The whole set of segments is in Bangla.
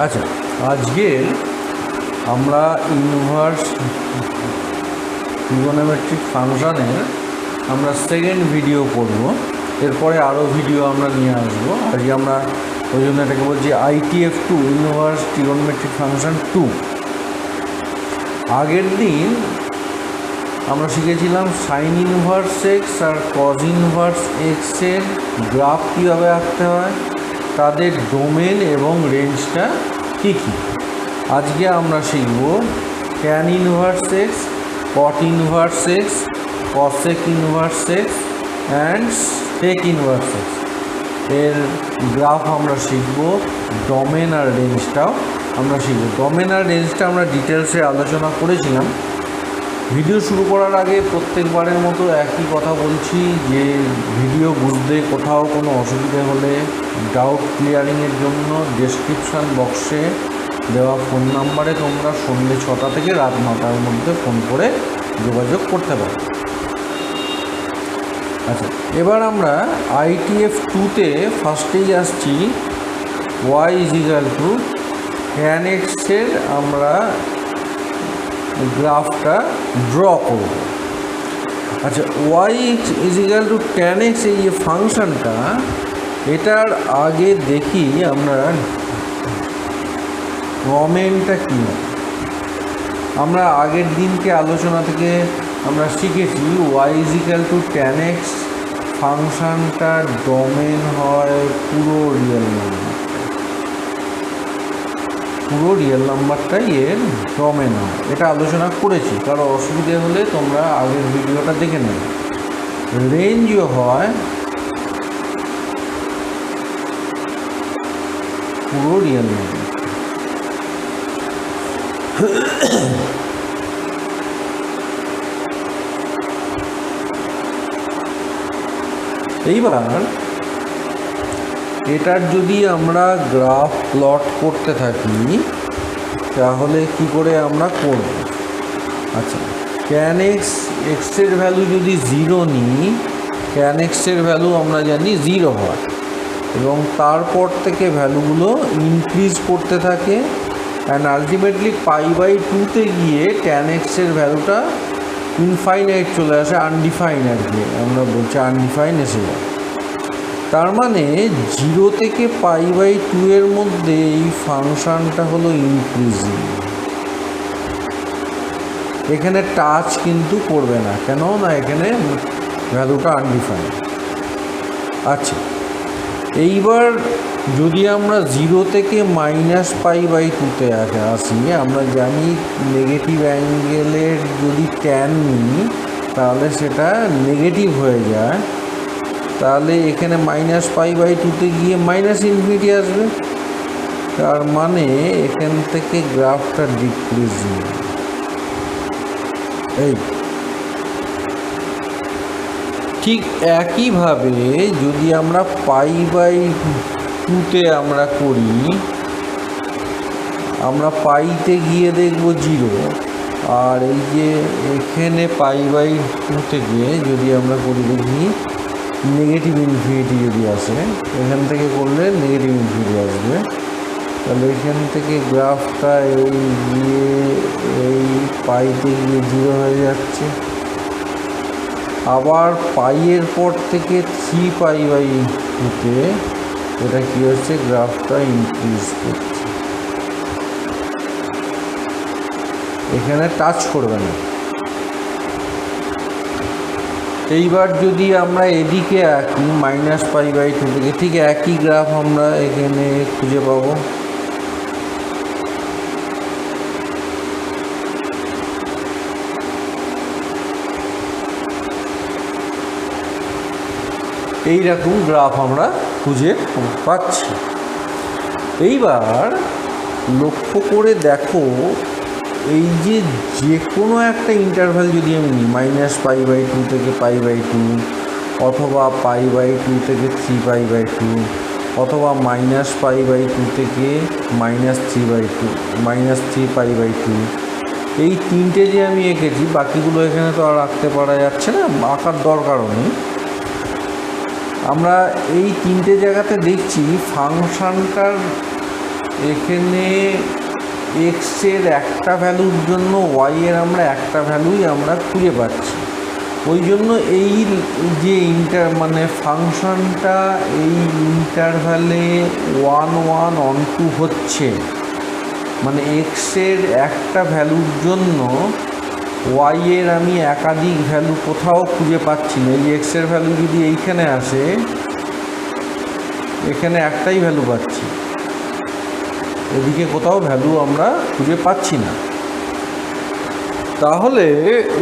আচ্ছা, আজকে আমরা ইনভার্স ট্রিগোনোমেট্রিক ফাংশনের আমরা সেকেন্ড ভিডিও করব। এরপরে আরও ভিডিও আমরা নিয়ে আসবো। আজকে আমরা ওই জন্য এটাকে বলছি ITF2, ইনভার্স ট্রিগোনোমেট্রিক ফাংশন 2। আগের দিন আমরা শিখেছিলাম সাইন ইনভার্স এক্স আর কজ ইনভার্স এক্সের গ্রাফ কীভাবে আঁকতে হয়, তাদের ডোমেন এবং রেঞ্জটা কী কী। আজকে আমরা শিখব tan inverse x, cot inverse x, cosec inverse x and sec inverse x এর গ্রাফ আমরা শিখব। ডোমেন আর রেঞ্জটাও আমরা শিখব। ডোমেন আর রেঞ্জটা আমরা ডিটেলসে আলোচনা করেছিলাম। ভিডিও শুরু করার আগে প্রত্যেকবারের মতো একই কথা বলছি যে ভিডিও বুঝতে কোথাও কোনো অসুবিধা হলে ডাউট ক্লিয়ারিংয়ের জন্য ডেসক্রিপশান বক্সে দেওয়া ফোন নাম্বারে তোমরা সন্ধ্যে 6টা থেকে রাত 9টার মধ্যে ফোন করে যোগাযোগ করতে পারো। আচ্ছা, এবার আমরা ITF2-তে ফার্স্টেই আসছি y = tan x এর আমরা গ্রাফটা ড্র করব। আচ্ছা, y = tan x এই যে ফাংশনটা, এটার আগে দেখি আমরা ডোমেনটা কী। আমরা আগের দিনকে আলোচনা থেকে আমরা শিখেছি y = tan x ফাংশনটার ডোমেন হয় পুরো রিয়েল নাম্বার। পুরো রিয়েল নাম্বারটাই এর ডোমেন হয়, এটা আলোচনা করেছি। কারো অসুবিধে হলে তোমরা আগের ভিডিওটা দেখে নেবে। রেঞ্জও হয় পুরো রিয়েল নাম্বার। এইবার এটার যদি আমরা গ্রাফ প্লট করতে থাকি তাহলে কি করে আমরা করব। আচ্ছা, ট্যান এক্সের ভ্যালু যদি 0 নিই, ট্যান এক্সের ভ্যালু আমরা জানি 0 হয় এবং তারপর থেকে ভ্যালুগুলো ইনক্রিজ করতে থাকে অ্যান্ড আলটিমেটলি π/2-তে গিয়ে ট্যান এক্সের ভ্যালুটা ইনফাইনাইট চলে আসে, আনডিফাইন আর কি আমরা বলছি, আনডিফাইন এসে যায়। তার মানে 0 থেকে π/2 এর মধ্যে এই ফাংশনটা হলো ইনক্রিজিং। এখানে টাচ কিন্তু করবে না, কেন না এখানে ভ্যালুটা আনডিফাইন। আচ্ছা, এইবার যদি আমরা 0 থেকে -π/2-তে আসি, আমরা জানি নেগেটিভ অ্যাঙ্গেলের যদি ট্যান নিই তাহলে সেটা নেগেটিভ হয়ে যায়। তাহলে এখানে -π/2-তে গিয়ে -∞ আসবে। তার মানে এখান থেকে গ্রাফটা ডিক্রিজিং। এই ঠিক একইভাবে যদি আমরা π/2-তে আমরা করি, আমরা পাইতে গিয়ে দেখব 0, আর এই যে এখানে π/2 থেকে যদি আমরা করি দেখি নেগেটিভ ইনফিনিটি যদি আসে, এখান থেকে করলে নেগেটিভ ইনফিনিটি আসবে। তাহলে এখান থেকে গ্রাফটা এই গিয়ে এই পাইতে গিয়ে 0 হয়ে যাচ্ছে। আবার পাইয়ের পর থেকে 3π/2-তে এটা কী হচ্ছে, গ্রাফটা ইনক্রিজ করছে। এখানে টাচ করবে না। এইবার যদি আমরা এদিকে আঁকি -π/2 থেকে, ঠিক একই গ্রাফ আমরা এখানে খুঁজে পাবো। এইরকম গ্রাফ আমরা খুঁজে পাচ্ছি। এইবার লক্ষ্য করে দেখো, এই যে কোনো একটা ইন্টারভ্যাল যদি আমি নিই, -π/2 থেকে π/2, অথবা π/2 থেকে 3π/2, অথবা -π/2 থেকে -3π/2, এই তিনটে যে আমি এঁকেছি, বাকিগুলো এখানে তো আর আঁকতে পারা যাচ্ছে না, আঁকার দরকারও নেই। আমরা এই তিনটে জায়গাতে দেখছি ফাংশনটার এখানে এক্সের একটা ভ্যালুর জন্য ওয়াইয়ের আমরা একটা ভ্যালুই আমরা খুঁজে পাচ্ছি। ওই জন্য এই যে ফাংশনটা এই ইন্টারভ্যালে 1 1 on 2 হচ্ছে, মানে এক্সের একটা ভ্যালুর জন্য ওয়াইয়ের আমি একাধিক ভ্যালু কোথাও খুঁজে পাচ্ছি না। এই এক্সের ভ্যালু যদি এইখানে আসে, এখানে একটাই ভ্যালু পাচ্ছি, এদিকে কোথাও ভ্যালু আমরা খুঁজে পাচ্ছি না। তাহলে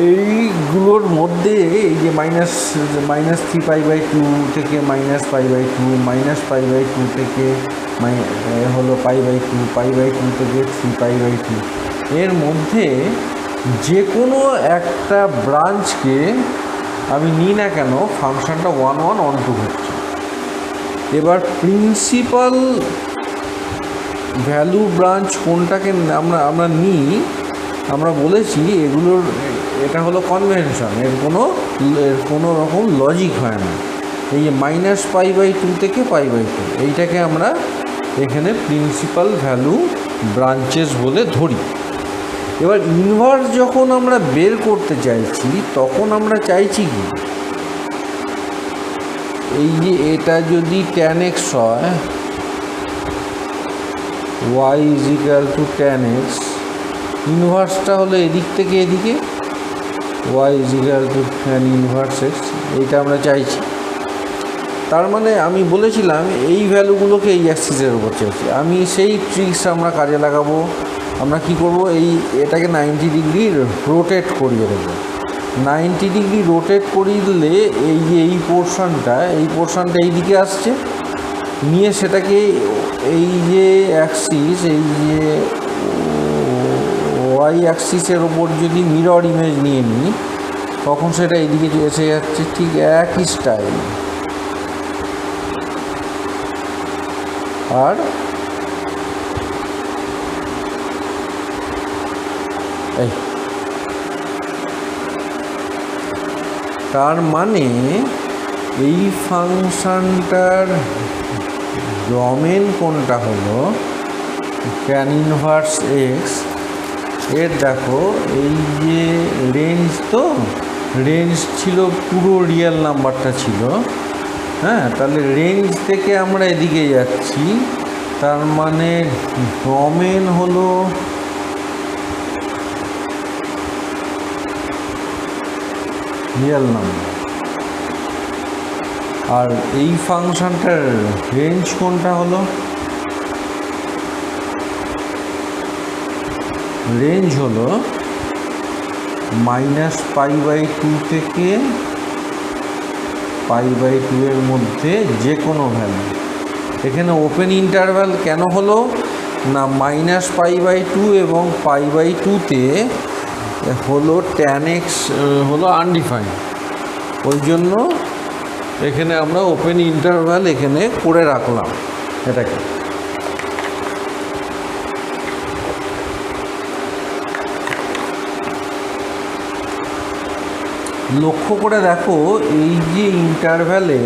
এইগুলোর মধ্যে এই যে -3π/2 থেকে -π/2, -π/2 থেকে হলো π/2, π/2 থেকে 3π/2, এর মধ্যে যে কোনো একটা ব্রাঞ্চকে আমি নিই না কেন ফাংশনটা 1 1 on 2 হচ্ছে। এবার প্রিন্সিপাল ভ্যালু ব্রাঞ্চ কোনটাকে আমরা নিই, আমরা বলেছি এটা হলো কনভেনশন, এর কোনো রকম লজিক হয় না। এই যে -π/2 থেকে π/2, এইটাকে আমরা এখানে প্রিন্সিপাল ভ্যালু ব্রাঞ্চেস বলে ধরি। এবার ইনভার্স যখন আমরা বের করতে চাইছি, তখন আমরা চাইছি কি, এই যে এটা যদি tan x হয়, y = tan x, ইনভার্সটা হলো এদিক থেকে এদিকে, y = tan ইনভার্স x, এইটা আমরা চাইছি। তার মানে আমি বলেছিলাম এই ভ্যালুগুলোকে এই অ্যাক্সিসের উপর চাইছি। আমি সেই ট্রিক্স আমরা কাজে লাগাবো। আমরা কি করব, এটাকে 90 ডিগ্রি রোটেট করিয়ে দেবো। 90 ডিগ্রি রোটেট করিয়ে দিলে এই যে এই পোর্শনটা এই দিকে আসছে, নিয়ে সেটাকে এই যে অ্যাক্সিস, এই যে ওয়াই অ্যাক্সিসের ওপর যদি মিরর ইমেজ নিয়ে নিই, তখন সেটা এইদিকে এসে যাচ্ছে, ঠিক একই স্টাইল। আর তার মানে এই ফাংশনটার ডোমেন কোনটা হলো tan ইনভার্স x। এর দেখো এই যে রেঞ্জ ছিল পুরো রিয়েল নাম্বারটা ছিল, হ্যাঁ, তাহলে রেঞ্জ থেকে আমরা এদিকে যাচ্ছি, তার মানে ডোমেন হলো রিয়েল নাম্বার। আর এই ফাংশনটার রেঞ্জ কোনটা হলো, রেঞ্জ হলো -π/2 থেকে π/2 এর মধ্যে যে কোনো ভ্যালু। এখানে ওপেন ইন্টারভ্যাল কেন হলো না, -π/2 এবং π/2-তে হলো tan x হলো আনডিফাইন্ড, ওই জন্য এখানে আমরা ওপেন ইন্টারভ্যাল এখানে করে রাখলাম এটাকে। লক্ষ্য করে দেখো এই যে ইন্টারভ্যালে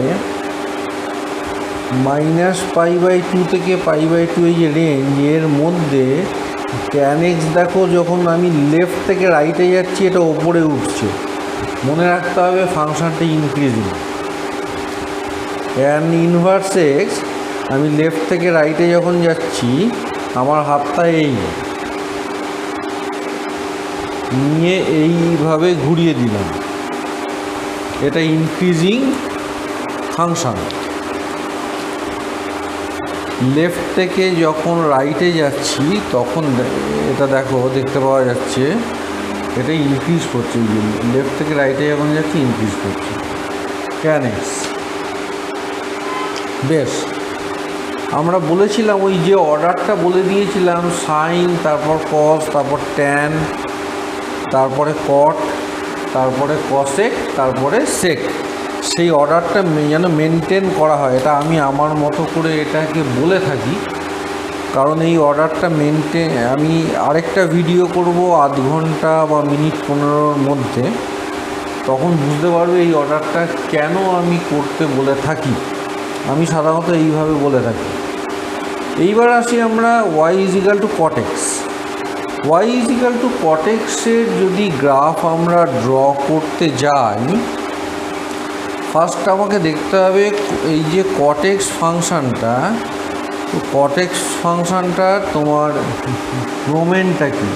-π/2 থেকে π/2 এই যে রেঞ্জ, এর মধ্যে tan x দেখো যখন আমি লেফট থেকে রাইটে যাচ্ছি এটা ওপরে উঠছে। মনে রাখতে হবে ফাংশনটা ইনক্রিজিং। tan ইনভার্স x আমি লেফট থেকে রাইটে যখন যাচ্ছি, আমার হাতটা এই নিয়ে এইভাবে ঘুরিয়ে দিলাম, এটা ইনক্রিজিং ফাংশন। লেফট থেকে যখন রাইটে যাচ্ছি তখন এটা দেখতে পাওয়া যাচ্ছে এটা ইনক্রিজ করছে। লেফট থেকে রাইটে যখন যাচ্ছি ইনক্রিজ করছে tan x। বেশ, আমরা বলেছিলাম ওই যে অর্ডারটা বলে দিয়েছিলাম, সাইন, তারপর কস, তারপর ট্যান, তারপরে কট, তারপরে কসেক, তারপরে সেক, সেই অর্ডারটা যেন মেনটেন করা হয়। এটা আমি আমার মতো করে এটাকে বলে থাকি, কারণ এই অর্ডারটা মেনটেন, আমি আরেকটা ভিডিও করব আধ ঘন্টা বা মিনিট 15-র মধ্যে, তখন বুঝতে পারবে এই অর্ডারটা কেন আমি করতে বলে থাকি। আমি সাধারণত এইভাবে বলে থাকি। এইবার আসি আমরা y is equal to cot x। y is equal to cot x এর যদি গ্রাফ আমরা ড্র করতে যাই, ফার্স্ট আমাকে দেখতে হবে এই যে cot x ফাংশানটা, তো cot x ফাংশানটা তোমার ডোমেনটা কি?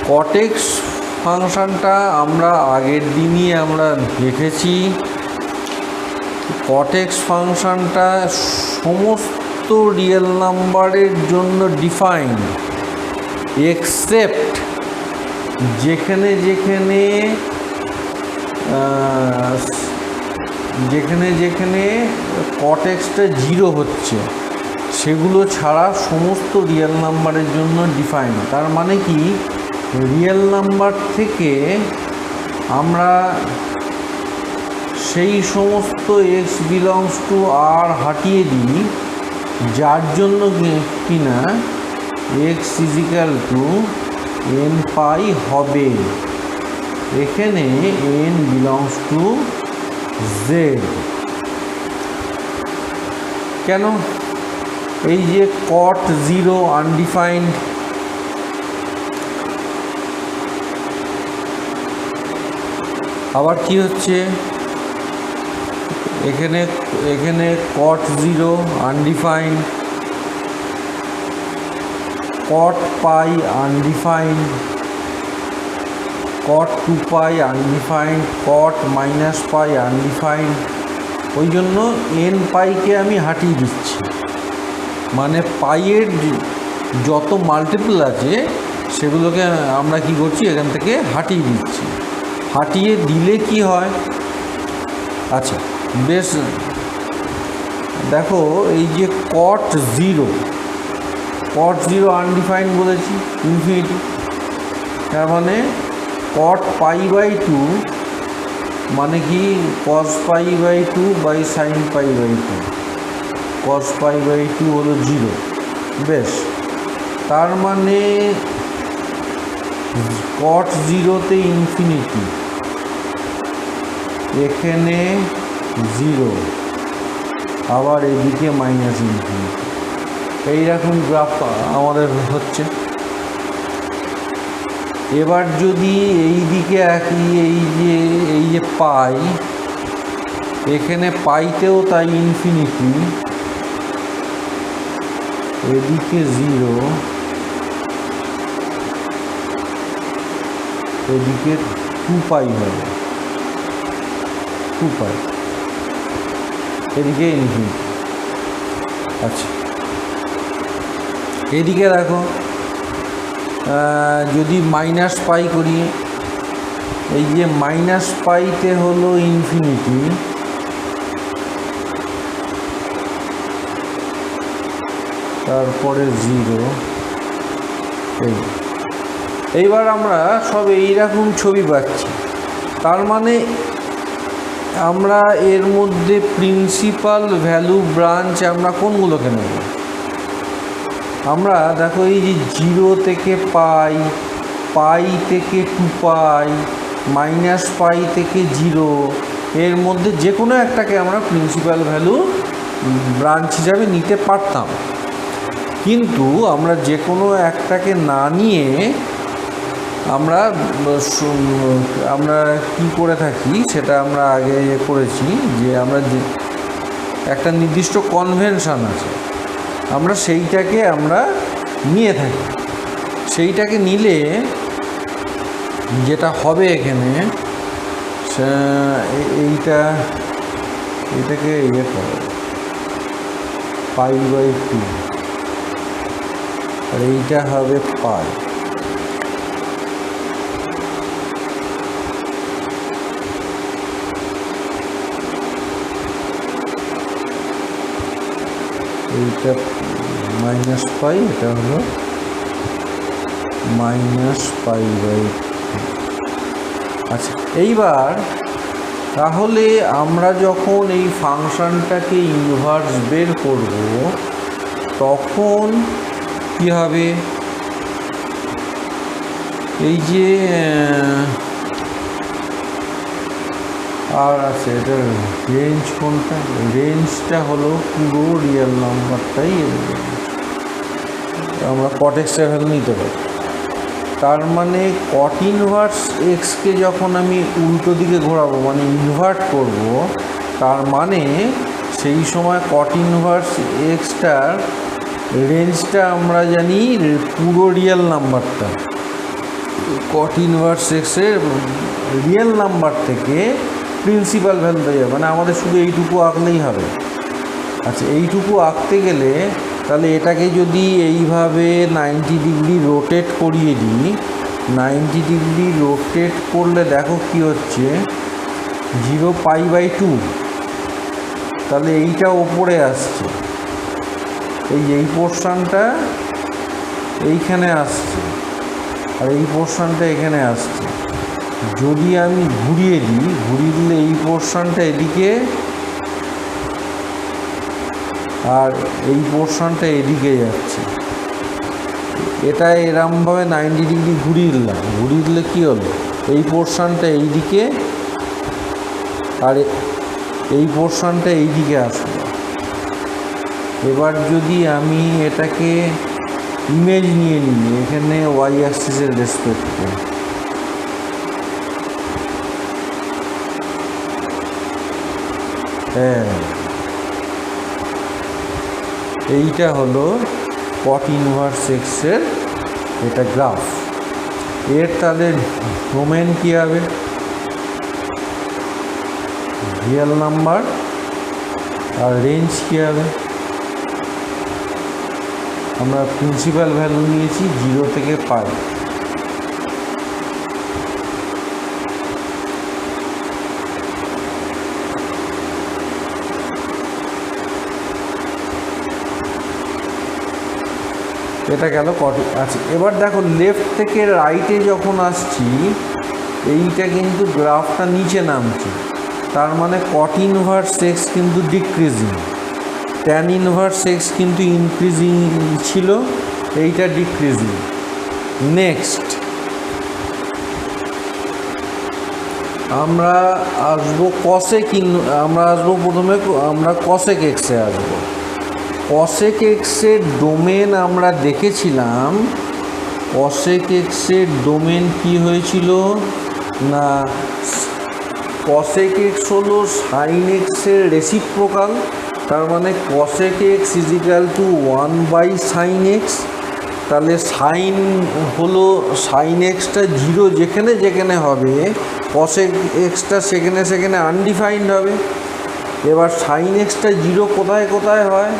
cot x ফাংশানটা আমরা আগের দিনই আমরা দেখেছি। cot x ফাংশানটা সমস্ত রিয়েল নাম্বারের জন্য ডিফাইন্ড, এক্সেপ্ট যেখানে যেখানে যেখানে যেখানে cot xটা 0 হচ্ছে সেগুলো ছাড়া সমস্ত রিয়েল নাম্বারের জন্য ডিফাইন্ড। তার মানে কি, রিয়েল নাম্বার থেকে আমরা সেই সমস্ত x বিলংস টু r হাটিয়ে দিই যার জন্য কিনা x ইজিক্যাল টু n পাই হবে। এখানে n বিলংস টু z। কেন? এই যে cot 0 আনডিফাইন্ড, আবার কি হচ্ছে এখানে এখানে cot 0 undefined, cot pi undefined, cot 2 pi undefined, cot minus pi undefined. ওই জন্য n পাইকে আমি হাটিয়ে দিচ্ছি, মানে পাইয়ের যত মাল্টিপল আছে সেগুলোকে আমরা কি করছি, এখান থেকে হাটিয়ে দিচ্ছি। হাটিয়ে দিলে কি হয়? আচ্ছা বেশ, দেখো এই যে cot 0 আনডিফাইন্ড বলেছি, ইনফিনিটি। তার মানে cot পাই বাই 2 মানে কি cos pi by 2 by sin pi by 2, cos pi by 2 হলো 0। বেশ, তার মানে cot 0-তে ইনফিনিটি, এখানে 0, আবার এদিকে মাইনাস ইনফিনিটি। এইরকম গ্রাফ আমাদের হচ্ছে। এবার যদি এই দিকে একই এই যে পাই, এখানে পাইতেও তাই ইনফিনিটি, এদিকে 0, এদিকে 2 পাই হবে, 2 পাই, এদিকে ইনফিনিটি। আচ্ছা এদিকে দেখো, যদি মাইনাস পাই করি, এই যে মাইনাস পাইতে হলো ইনফিনিটি, তারপরে 0। এইবার আমরা সব এইরকম ছবি পাচ্ছি। তার মানে আমরা এর মধ্যে প্রিন্সিপাল ভ্যালু ব্রাঞ্চ আমরা কোনগুলোকে নেব? আমরা দেখো এই যে 0 থেকে পাই, পাই থেকে 2 পাই, মাইনাস পাই থেকে 0, এর মধ্যে যে কোনো একটাকে আমরা প্রিন্সিপাল ভ্যালু ব্রাঞ্চ হিসাবে নিতে পারতাম। কিন্তু আমরা যে কোনো একটাকে না নিয়ে আমরা কি করে থাকি সেটা আমরা আগে করেছি, যে আমরা যে একটা নির্দিষ্ট কনভেনশন আছে আমরা সেইটাকে আমরা নিয়ে থাকি। সেইটাকে নিলে যেটা হবে এখানে, এটাকে ইয়ে করে পাই বাই 2, আর এইটা হবে পাই। এইটা মাইনাস পাই, এটা হলো মাইনাস পাই বাই 2। আচ্ছা এইবার তাহলে আমরা যখন এই ফাংশনটাকে ইনভার্স বের করব তখন কি হবে? এই যে আর আছে এটার রেঞ্জ কোনটা, রেঞ্জটা হলো পুরো রিয়েল নাম্বারটাই আমরা কট এক্সের ভ্যালু নিতে পারি। তার মানে কট ইনভার্স এক্সকে যখন আমি উল্টো দিকে ঘোরাবো মানে ইনভার্ট করব, তার মানে সেই সময় কট ইনভার্স এক্সটার রেঞ্জটা আমরা জানি পুরো রিয়েল নাম্বারটা। কট ইনভার্স এক্সের রিয়েল নাম্বার থেকে প্রিন্সিপাল ভ্যালুতে যাবে, মানে আমাদের শুধু এইটুকু আঁকলেই হবে। আচ্ছা, এইটুকু আঁকতে গেলে তাহলে এটাকে যদি এইভাবে 90 ডিগ্রি রোটেট করিয়ে দিই, 90 ডিগ্রি রোটেট করলে দেখো কি হচ্ছে, 0π/2, তাহলে এইটা ওপরে আসছে, এই পোর্শনটা এইখানে আসছে আর এই পোর্শনটা এখানে আসছে। যদি আমি ঘুরিয়ে দিই, ঘুরিয়ে দিলে এই পোর্শনটা এদিকে আর এই পোর্শনটা এদিকে যাচ্ছে। এটা এরমভাবে 90 ডিগ্রি ঘুরিয়ে দিলাম, ঘুরিয়ে দিলে কী হলো, এই পোর্শনটা এইদিকে আর এই পোর্শনটা এইদিকে আসলো। এবার যদি আমি এটাকে ইমেজ নিয়ে নিই এখানে ওয়াই অ্যাক্সিসের রেসপেক্টে, হ্যাঁ এইটা হলো কট ইনভার্স এক্সের এটা গ্রাফ। এর তাদের ডোমেন কী হবে, রিয়েল নাম্বার, আর রেঞ্জ কী হবে, আমরা প্রিন্সিপাল ভ্যালু নিয়েছি 0 থেকে π। এটা গেল কট। আচ্ছা, এবার দেখো লেফট থেকে রাইটে যখন আসছি এইটা কিন্তু গ্রাফটা নিচে নামছে, তার মানে কট ইনভার্স এক্স কিন্তু ডিক্রিজিং, ট্যান ইনভার্স এক্স কিন্তু ইনক্রিজিং ছিল, এইটা ডিক্রিজিং। নেক্সট আমরা আসবো কসেক, আমরা আসবো প্রথমে আমরা কসেক এক্সে আসবো। কসেক এক্সের ডোমেন আমরা দেখেছিলাম, কসেক এক্সের ডোমেন কি হয়েছিল না, কসেক এক্স হলো সাইন এক্সের রেসিপ্রোকাল, তার মানে cosec x is equal to 1/sin x। তাহলে সাইন হলো সাইন এক্সটা 0 যেখানে যেখানে হবে, কসেক এক্সটা সেখানে সেখানে আনডিফাইন্ড হবে। এবার সাইন এক্সটা 0 কোথায় কোথায় হয়,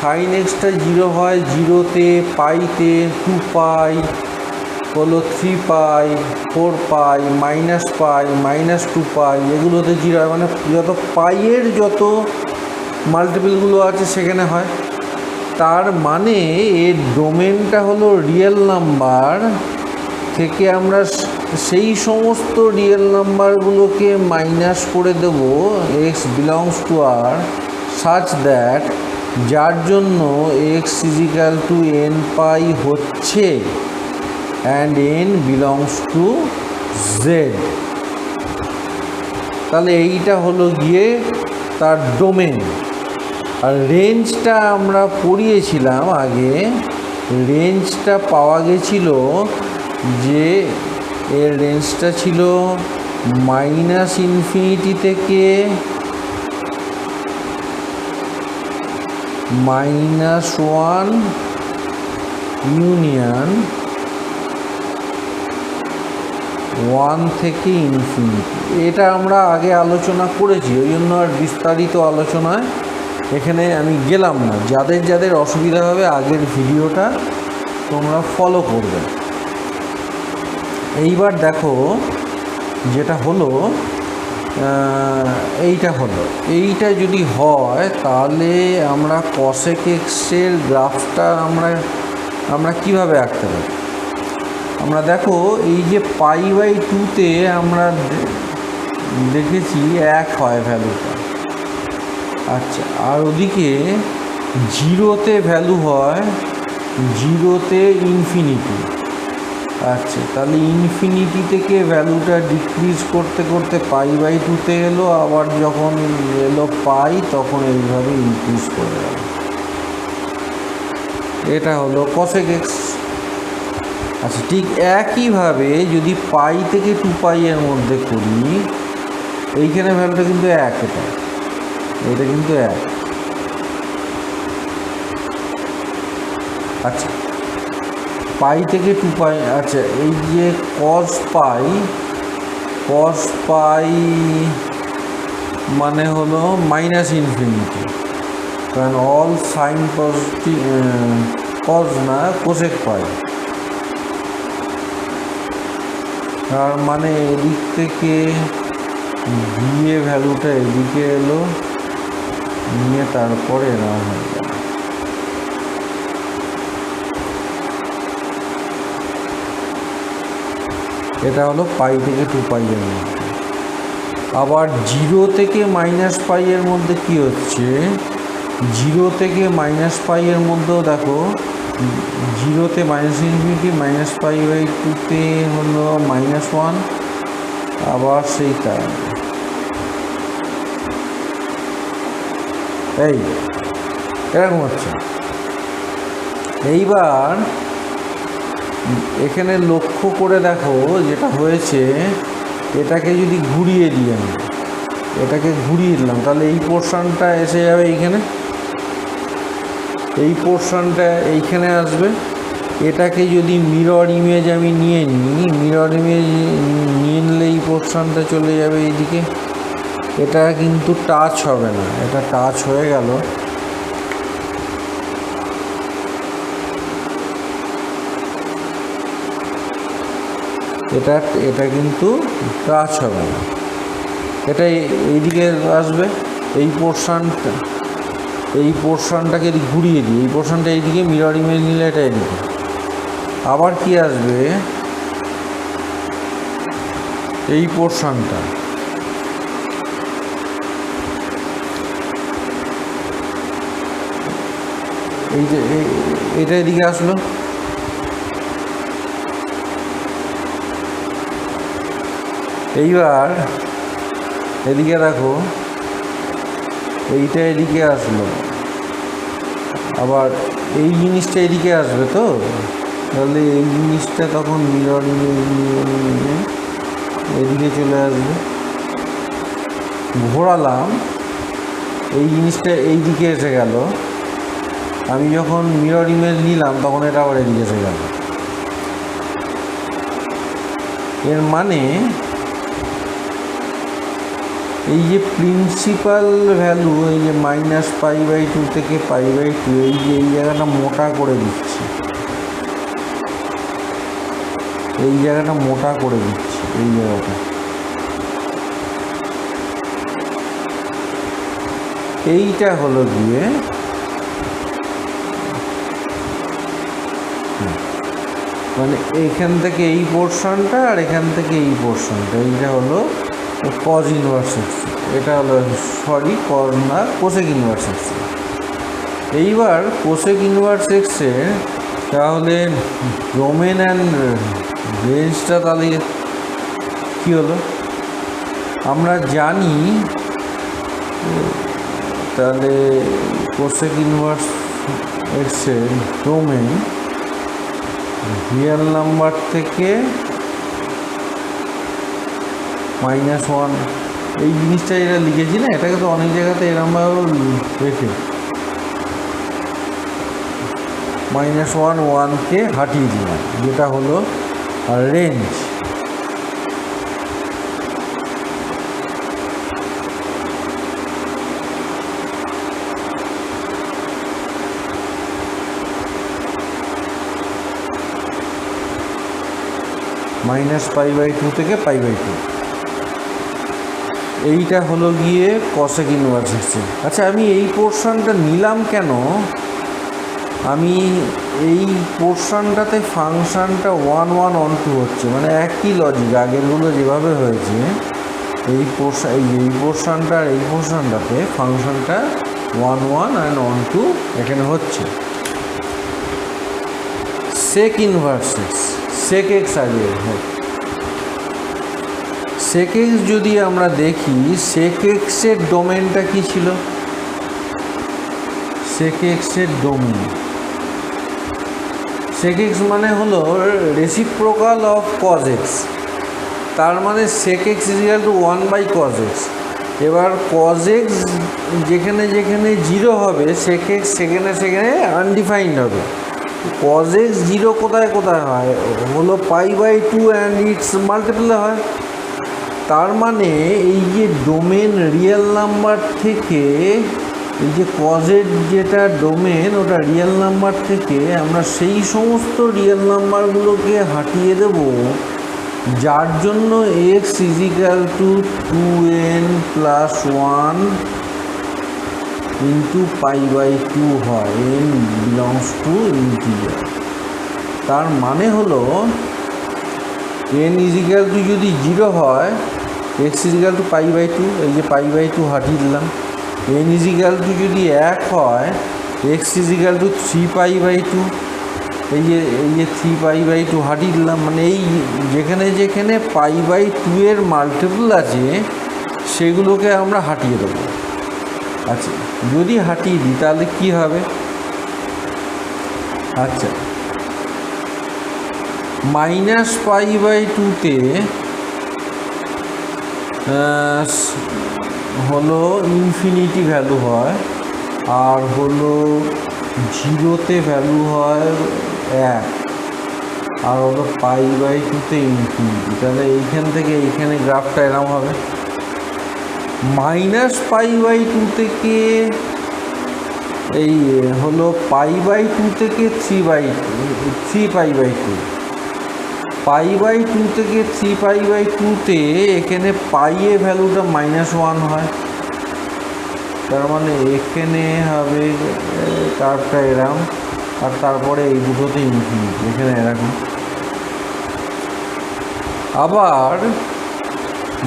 সাইন এক্সটা 0 হয় 0-তে, পাইতে, 2π হলো 3π, 4π, -π, -2π, এগুলোতে 0 হয়, মানে যত পাইয়ের যত মাল্টিপলগুলো আছে সেখানে হয়। তার মানে এর ডোমেনটা হলো রিয়েল নাম্বার থেকে আমরা সেই সমস্ত রিয়েল নাম্বারগুলোকে মাইনাস করে দেব X belongs to R, such that যার জন্য এক্স ইজিক্যাল টু nπ হচ্ছে and n belongs to Z. তাহলে এইটা হলো গিয়ে তার ডোমেন। আর রেঞ্জটা আমরা পড়িয়েছিলাম আগে, রেঞ্জটা পাওয়া গেছিল যে এর রেঞ্জটা ছিল -∞ থেকে -1 ইউনিয়ন 1 থেকে ইনফিনিটি। এটা আমরা আগে আলোচনা করেছি, ওই জন্য আর বিস্তারিত আলোচনায় এখানে আমি গেলাম না। যাদের যাদের অসুবিধা হবে আগের ভিডিওটা তোমরা ফলো করবে। এইবার দেখো যেটা হলো এইটা যদি হয় তাহলে আমরা কসেক এক্সের গ্রাফটা আমরা কিভাবে আঁকতে পারি। আমরা দেখো এই যে π/2-তে আমরা দেখেছি 1 হয় ভ্যালুটা, আচ্ছা, আর ওদিকে 0-তে ভ্যালু হয় 0-তে ইনফিনিটি, আচ্ছা, তাহলে ইনফিনিটি থেকে ভ্যালুটা ডিক্রিজ করতে করতে π/2 এলো, আবার যখন এলো পাই তখন এইভাবে ইনক্রিজ করে গেল। এটা হলো cosec x। আচ্ছা, ঠিক একইভাবে যদি পাই থেকে 2π এর মধ্যে করি, এইখানে ভ্যালুটা কিন্তু 1, এটা কিন্তু 1। আচ্ছা, পাই থেকে 2π, আচ্ছা এই যে cos পাই মানে হলো -ইনফিনিটি, কারণ অল সাইন পজিটিভ, কজ না কোসেক পাই, তার মানে এদিক থেকে দিয়ে ভ্যালুটা এদিকে এলো, নিয়ে তারপরে না হয়ে গেল। এটা হলো পাই থেকে 2π এর মধ্যে। আবার 0 থেকে -π এর মধ্যে কি হচ্ছে, 0 থেকে -π এর মধ্যেও দেখো, 0-তে -ইনফিনিটি, -π/2-তে হলো -1, আবার সেই কারণে এই এরকম হচ্ছে। এইবার এখানে লক্ষ্য করে দেখো যেটা হয়েছে, এটাকে যদি ঘুরিয়ে দিই আমি, এটাকে ঘুরিয়ে দিলাম, তাহলে এই পোর্শনটা এসে যাবে এইখানে, এই পোর্শনটা এইখানে আসবে। এটাকে যদি মিরর ইমেজ আমি নিয়ে নিই, মিরর ইমেজ নিয়ে নিলে এই পোর্শনটা চলে যাবে এইদিকে, এটা কিন্তু টাচ হবে না, এটা টাচ হয়ে গেল। এটা কিন্তু টাচ হবে না, এটা এইদিকে আসবে। এই পোর্শনটাকে ঘুরিয়ে দিই, এই পোর্শনটা এইদিকে, মিরর ইমেজ নিলে এটা এদিকে। আবার কি আসবে, এই পোর্শনটা এই যে এটা এদিকে আসলো, এইবার এদিকে দেখো, এইটা এদিকে আসলো, আবার এই জিনিসটা এদিকে আসবে, তো তাহলে এই জিনিসটা তখন মিরর নিয়ে এদিকে চলে আসবে। ঘোরালাম, এই জিনিসটা এই দিকে এসে গেল, আমি যখন মিরর ইমেজ নিলাম তখন এটা আবার এদিকে এসে গেল। এর মানে এই যে প্রিন্সিপাল ভ্যালু, এই যে -π/2 থেকে π/2, এই যে এই জায়গাটা মোটা করে দিচ্ছি, এই জায়গাটা মোটা করে দিচ্ছি, এই জায়গাটা, এইটা হলো গিয়ে মানে এইখান থেকে এই পোর্শনটা আর এখান থেকে এই পোর্শনটা, এইটা হলো কজ ইনভার্স এক্স, এটা হলো কজ না কোসেক ইনভার্স এক্স। এইবার কোসেক ইনভার্স এক্সের তাহলে ডোমেন অ্যান্ড রেঞ্জটা তাহলে কী হলো, আমরা জানি তাহলে কোসেক ইনভার্স এক্সের ডোমেন রিয়েল নাম্বার থেকে -1, এই জিনিসটা এটা লিখেছি না, এটাকে তো অনেক জায়গাতে এরকমভাবে রেখে -1কে হাঁটিয়ে দিলাম, যেটা হলো রেঞ্জ। -π/2 থেকে π/2, এইটা হলো গিয়ে কসেক ইনভার্স এক্সের। আচ্ছা, আমি এই পোর্শনটা নিলাম কেন, আমি এই পোর্শনটাতে ফাংশানটা 1, 1, 1, 2 হচ্ছে, মানে একই লজিক আগেরগুলো যেভাবে হয়েছে, এই পোর্শনটা আর এই পোর্শনটাতে ফাংশনটা 1, 1 and 1, 2 এখানে হচ্ছে। Sec inverse x, sec x আগে sec x যদি আমরা দেখি sec x এর ডোমেনটা কি ছিল sec x এর ডোমেন sec x মানে হলো রেসিপ্রোকাল অফ cos x তার মানে sec x = 1 cos x এবার cos x যেখানে যেখানে 0 হবে sec x সেখানে সেখানে আনডিফাইন্ড হবে cos x 0 কোথায় কোথায় হয় হলো π/2 অ্যান্ড ইটস মাল্টিপল হয় তার মানে এই যে ডোমেন রিয়েল নাম্বার থেকে এই যে কজের যেটা ডোমেন ওটা রিয়েল নাম্বার থেকে আমরা সেই সমস্ত রিয়েল নাম্বারগুলোকে হাটিয়ে দেব যার জন্য x = 2n + 1 * π/2 হয় n belongs to integer তার মানে হলো n = যদি 0 হয় x = π/2 এই যে π/2 হাটিয়ে দিলাম n = যদি 1 হয় x = 3π/2 এই যে 3π/2 হাটিয়ে দিলাম মানে এই যেখানে যেখানে π/2 এর মাল্টিপল আছে সেগুলোকে আমরা হাটিয়ে দেবো আচ্ছা যদি হাটিয়ে দিই তাহলে কি হবে আচ্ছা -π/2 তে হলো ইনফিনিটি ভ্যালু হয় আর হলো 0-তে ভ্যালু হয় 1 আর হলো π/2 তে ইনফিনিটি তাহলে এইখান থেকে এইখানে গ্রাফটা এরকম হবে -π/2 থেকে এই হলো π/2 থেকে 3π/2 π/2 থেকে 3π/2 তে এখানে পাই এর ভ্যালুটা -1 হয় তার মানে এখানে হবে কার্ভটা এরকম আর তারপরে এই দুটোতে ইনফিনিটি এখানে এরকম আবার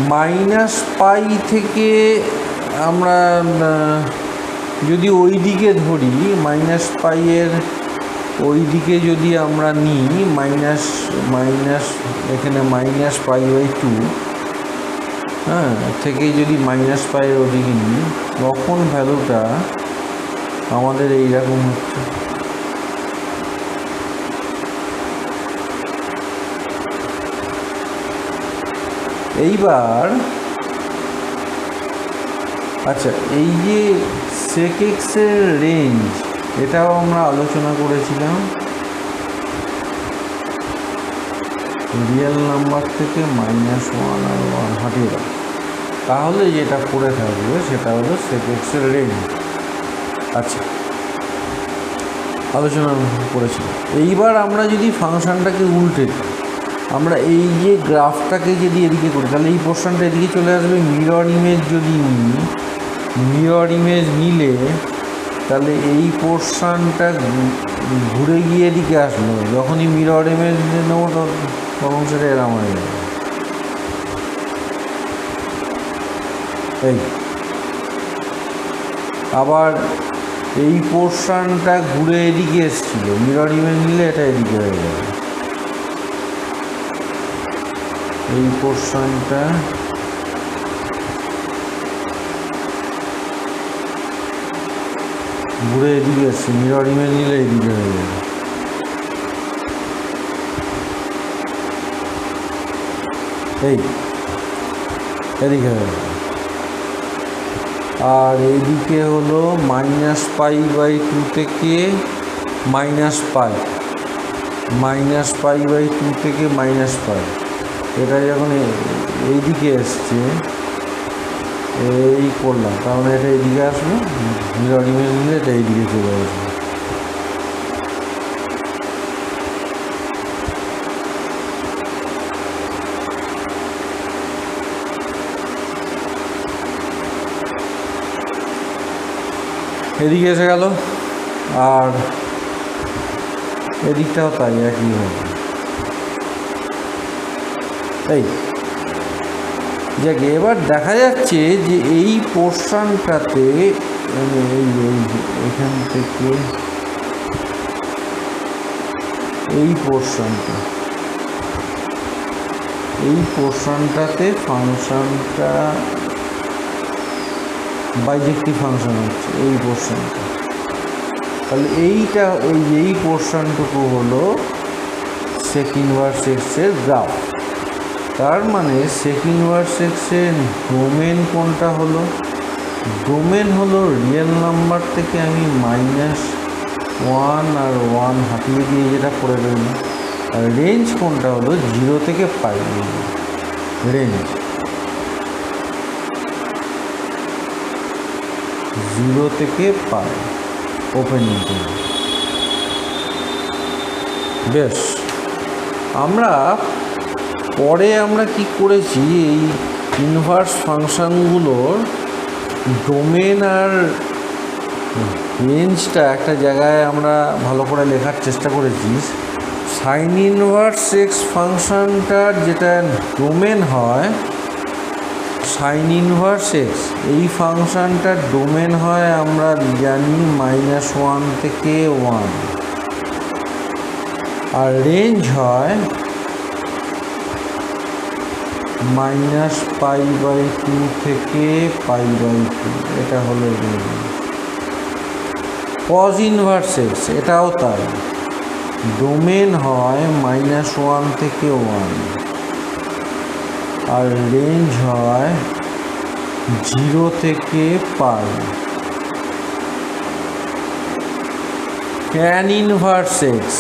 -π থেকে আমরা যদি ওই দিকে ধরি -π এর ওই দিকে যদি আমরা নিই এখানে -π/2 হ্যাঁ থেকে যদি -π এর ওদিকে নিই তখন ভ্যালুটা আমাদের এইরকম হচ্ছে এইবার আচ্ছা এই যে sec x এর রেঞ্জ এটাও আমরা আলোচনা করেছিলাম রিয়েল নাম্বার থেকে -1 আর 1 হাটিয়ে দাও তাহলে যেটা পড়ে থাকবে সেটা হলো sec x এর রেঞ্জ আচ্ছা আলোচনা করেছিলাম এইবার আমরা যদি ফাংশনটাকে উল্টে দিই আমরা এই যে গ্রাফটাকে যদি এদিকে করি তাহলে এই পোর্শনটা এদিকে চলে আসবে মিরর ইমেজ যদি নিই মিরর ইমেজ নিলে তাহলে এই পোর্শনটা ঘুরে গিয়ে এদিকে আসলো যখনই মিরর ইমেজ নেবো তখন সেটা এরকম হয়ে যাবে এই আবার এই পোর্শনটা ঘুরে এদিকে এসেছিল মিরর ইমেজ নিলে এটা এদিকে হয়ে যাবে এই পোর্শনটা ঘুরে এদিকে এসছে মিরর ইমেজ নিলে এদিকে হয়ে যাবে এই এদিকে হয়ে যাবে আর এইদিকে হলো -π/2 থেকে -π -π/2 থেকে -π এটা যখন এইদিকে এসছে এই করলাম কারণ এটা এইদিকে আসবে মিরর ইমেজ নিলে এটা এইদিকে চলে আসবে এদিকে এসে গেল আর এদিকটাও তাই একই হবে এই যাক এবার দেখা যাচ্ছে যে এই পোর্শনটাতে এখান থেকে এই পোর্শনটা এই পোর্শনটাতে ফাংশনটা বাইজেক্টিভ ফাংশন হচ্ছে এই পোর্শনটা। তাহলে এই পোর্শনটুকু হলো সেক ইনভার্স এক্সের গ্রাফ। তার মানে সেক ইনভার্স এক্সের ডোমেন কোনটা হলো? ডোমেন হলো রিয়েল নাম্বার থেকে আমি -1 আর 1 হাতিয়ে দিয়ে যেটা করে রইল। আর রেঞ্জ কোনটা হলো 0 থেকে পাই রেঞ্জ, 0 থেকে পাই ওপেন ইন্টারভ্যাল। বেশ, পরে আমরা কি করেছি, এই ইনভার্স ফাংশনগুলোর ডোমেন আর রেঞ্জটা একটা জায়গায় আমরা ভালো করে লেখার চেষ্টা করেছি। সাইন ইনভার্স এক্স ফাংশনটার যেটা ডোমেন হয় সাইন ইনভার্স এক্স, এই ফাংশনটার ডোমেন হয় আমরা জানি -1 থেকে 1, আর রেঞ্জ হয় -π/2 থেকে π/2, এটা হলো রেঞ্জ। কজ ইনভার্স এক্স এটাও তাই, ডোমেন হয় -1 থেকে 1 আর রেঞ্জ হয় 0 থেকে π। ট্যান ইনভার্স এক্স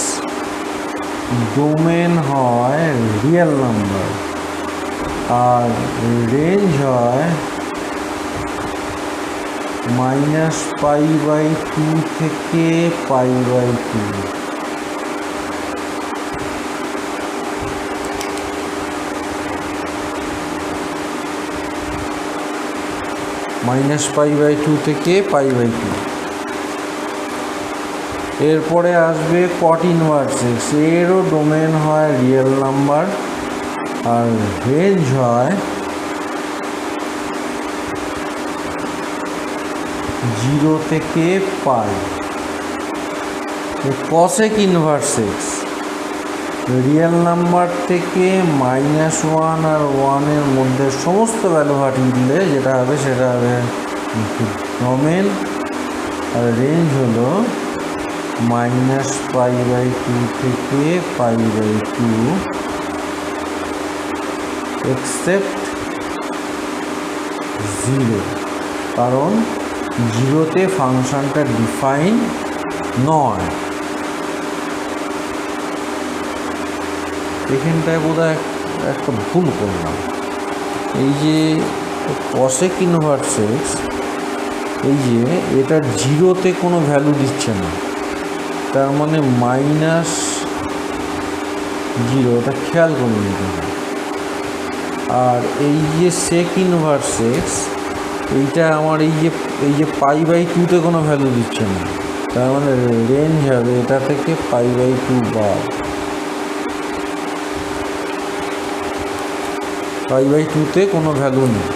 ডোমেন হয় রিয়েল নাম্বার আর রেঞ্জ হয় -π/2 থেকে π/2। -π/2 থেকে π/2। এরপরে আসবে কট ইনভার্স এক্স, এরও ডোমেন হয় রিয়েল নাম্বার আর রেঞ্জ হয় 0 থেকে π। Cosec inverse x real number থেকে -1 আর 1 এর মধ্যে সমস্ত ভ্যালু হাটিয়ে দিলে যেটা হবে সেটা হবে ডোমেন আর রেঞ্জ হলো -π/2 থেকে π/2 এক্সেপ্ট 0, কারণ 0-তে ফাংশনটা ডিফাইন নয়। এখানটায় বোধহয় একটা ভুল করলাম, এই যে কসেক ইনভার্স এক্স এই যে এটা 0-তে কোনো ভ্যালু দিচ্ছে না, তার মানে -0, এটা খেয়াল করে নিতে হবে। আর এই যে সেক ইনভার্স এক্স এইটা আমার এই যে π/2-তে কোনো ভ্যালু দিচ্ছে না, তার মানে রেঞ্জ হবে এটা থেকে π/2 বাদ। π/2-তে কোনো ভ্যালু নেই।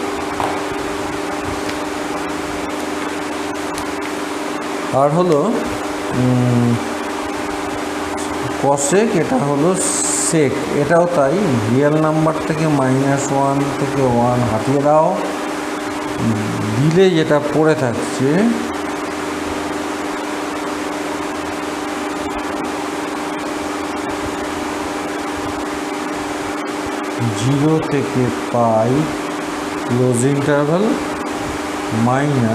আর হলো কসেক, এটা হলো সেক, এটাও তাই, রিয়েল নাম্বার থেকে -1 থেকে 1 হাতিয়ে দাও, দিলে যেটা পড়ে থাকছে জিরো থেকে π ক্লোজ ইন্টারভাল -π/2,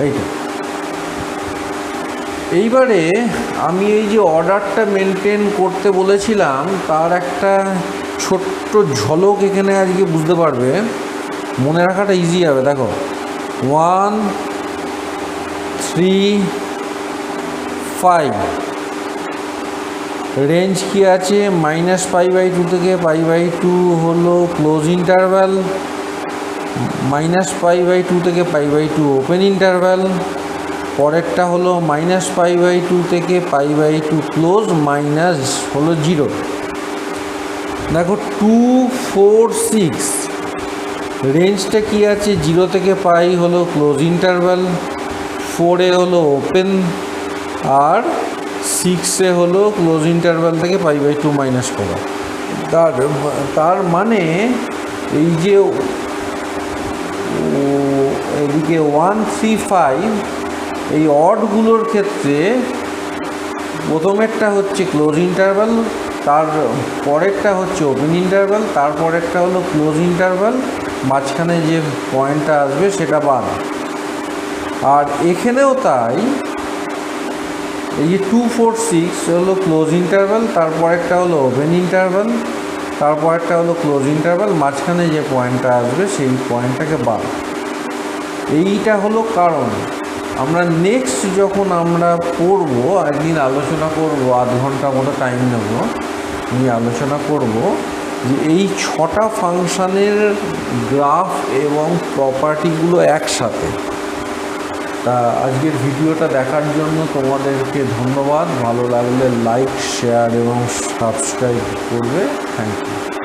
এইটা। এইবারে আমি এই যে অর্ডারটা মেনটেন করতে বলেছিলাম তার একটা ছোট্ট ঝলক এখানে আজকে বুঝতে পারবে, মনে রাখাটা ইজি হবে। দেখো 1 3 5 রেঞ্জ কি আছে -π/2 থেকে π/2 হলো ক্লোজ ইন্টারভ্যাল, -π/2 থেকে π/2 ওপেন ইন্টারভ্যাল, পরেরটা হলো -π/2 থেকে π/2 ক্লোজ মাইনাস হলো 0। দেখো 2 4 6 রেঞ্জটা কি আছে 0 থেকে π হলো ক্লোজ ইন্টারভ্যাল, 4 হলো ওপেন আর 6 হলো ক্লোজ ইন্টারভ্যাল থেকে π/2 মাইনাস করা। তার মানে এই যে এদিকে 1 3 5 এই অডগুলোর ক্ষেত্রে প্রথমেরটা হচ্ছে ক্লোজ ইন্টারভ্যাল, তার পরেরটা হচ্ছে ওপেন ইন্টারভ্যাল, তারপরেরটা হলো ক্লোজ ইন্টারভ্যাল, মাঝখানে যে পয়েন্টটা আসবে সেটা বাদ। আর এখানেও তাই, এই যে 2 4 6 হলো ক্লোজ ইন্টারভ্যাল, তারপরেরটা হলো ওপেন ইন্টারভ্যাল, তারপরেরটা হলো ক্লোজ ইন্টারভ্যাল, মাঝখানে যে পয়েন্টটা আসবে সেই পয়েন্টটাকে বাদ। এইটা হলো কারণ। আমরা নেক্সট যখন আমরা পড়বো, একদিন আলোচনা করব, আধ ঘন্টা মতো টাইম নেব, নিয়ে আলোচনা করব যে এই 6টা ফাংশানের গ্রাফ এবং প্রপার্টিগুলো একসাথে। তা আজকের ভিডিওটা দেখার জন্য তোমাদেরকে ধন্যবাদ। ভালো লাগলে লাইক, শেয়ার এবং সাবস্ক্রাইব করবে। Thank you.